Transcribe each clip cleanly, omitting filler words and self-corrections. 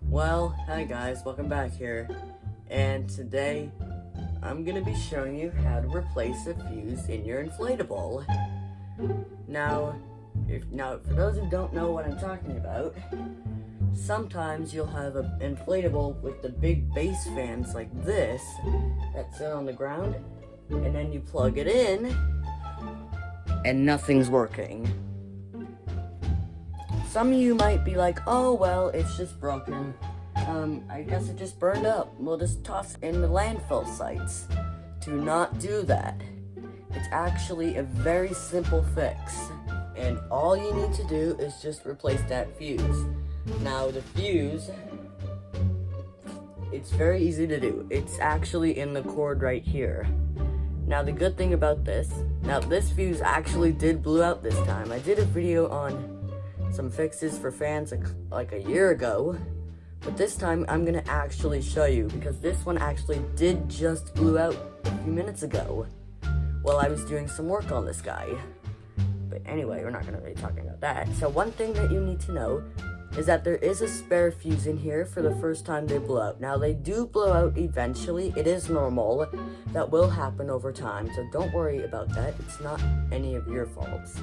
Well, hi guys, welcome back here. And today, I'm gonna be showing you how to replace a fuse in your inflatable. Now, for those who don't know what I'm talking about, sometimes you'll have an inflatable with the big base fans like this that sit on the ground, and then you plug it in, and nothing's working. Some of you might be like, oh well, it's just broken. I guess it just burned up. We'll just toss it in the landfill sites. Do not do that. It's actually a very simple fix. And all you need to do is just replace that fuse. Now the fuse, it's very easy to do. It's actually in the cord right here. Now the good thing about this, this fuse actually did blow out this time. I did a video on some fixes for fans like a year ago, but this time I'm gonna actually show you because this one actually did just blew out a few minutes ago while I was doing some work on this guy. But anyway, we're not gonna be talking about that. So one thing that you need to know is that there is a spare fuse in here for the first time they blow out. Now they do blow out eventually. It is normal. That will happen over time, so don't worry about that. It's not any of your faults.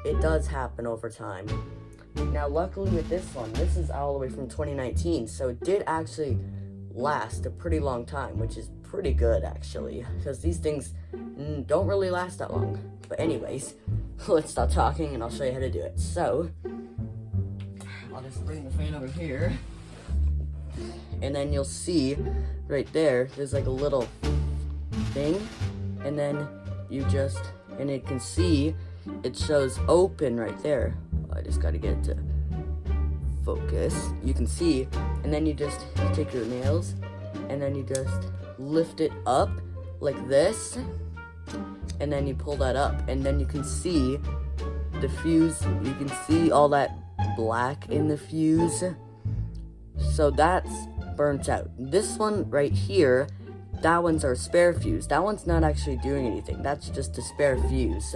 It does happen over time. Now, luckily with this one, this is all the way from 2019, so it did actually last a pretty long time, which is pretty good, actually, because these things don't really last that long. But anyways, let's stop talking, and I'll show you how to do it. So, I'll just bring the fan over here, and then you'll see right there's like a little thing, and then you can see it shows open right there. I just gotta get it to focus. You can see, and then you take your nails, and then you just lift it up like this, and then you pull that up, and then you can see the fuse. You can see all that black in the fuse. So that's burnt out. This one right here, that one's our spare fuse. That one's not actually doing anything. That's just a spare fuse.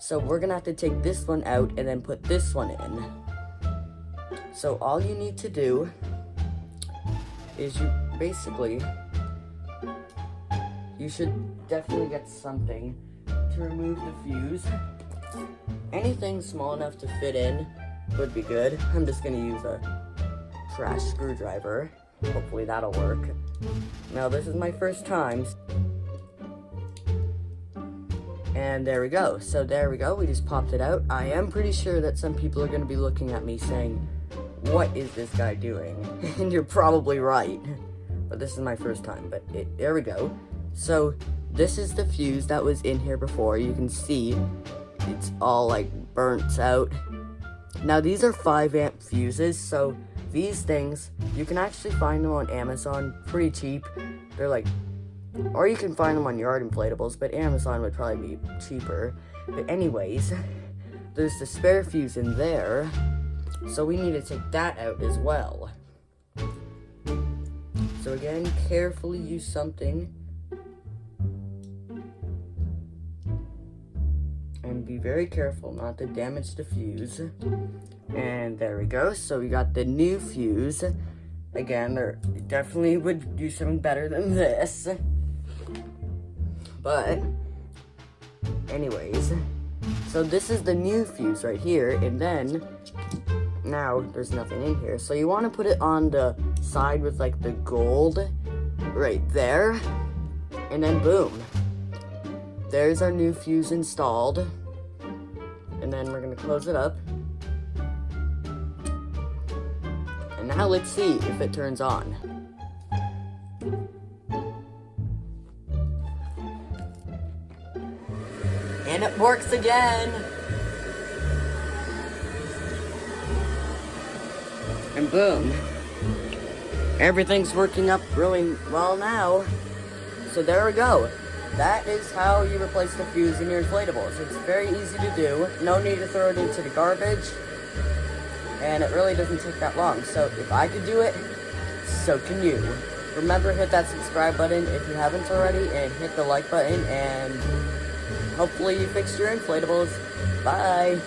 So we're gonna have to take this one out and then put this one in. So all you need to do is you should definitely get something to remove the fuse. Anything small enough to fit in would be good. I'm just gonna use a trash screwdriver. Hopefully that'll work. Now this is my first time. And there we go. So there we go. We just popped it out. I am pretty sure that some people are going to be looking at me saying, what is this guy doing? And you're probably right. But this is my first time. But there we go. So this is the fuse that was in here before. You can see it's all like burnt out. Now these are 5-amp fuses. So these things, you can actually find them on Amazon pretty cheap. They're like, or you can find them on Yard Inflatables, but Amazon would probably be cheaper. But anyways, there's the spare fuse in there, so we need to take that out as well. So again, carefully use something, and be very careful not to damage the fuse. And there we go, so we got the new fuse. Again, there definitely would do something better than this. But, anyways, so this is the new fuse right here, and then, now, there's nothing in here, so you want to put it on the side with, like, the gold right there, and then boom. There's our new fuse installed, and then we're going to close it up. And now let's see if it turns on. And it works again. And boom. Everything's working up really well now. So there we go. That is how you replace the fuse in your inflatables. It's very easy to do. No need to throw it into the garbage. And it really doesn't take that long. So if I could do it, so can you. Remember, hit that subscribe button if you haven't already, and hit the like button, and hopefully you fixed your inflatables. Bye!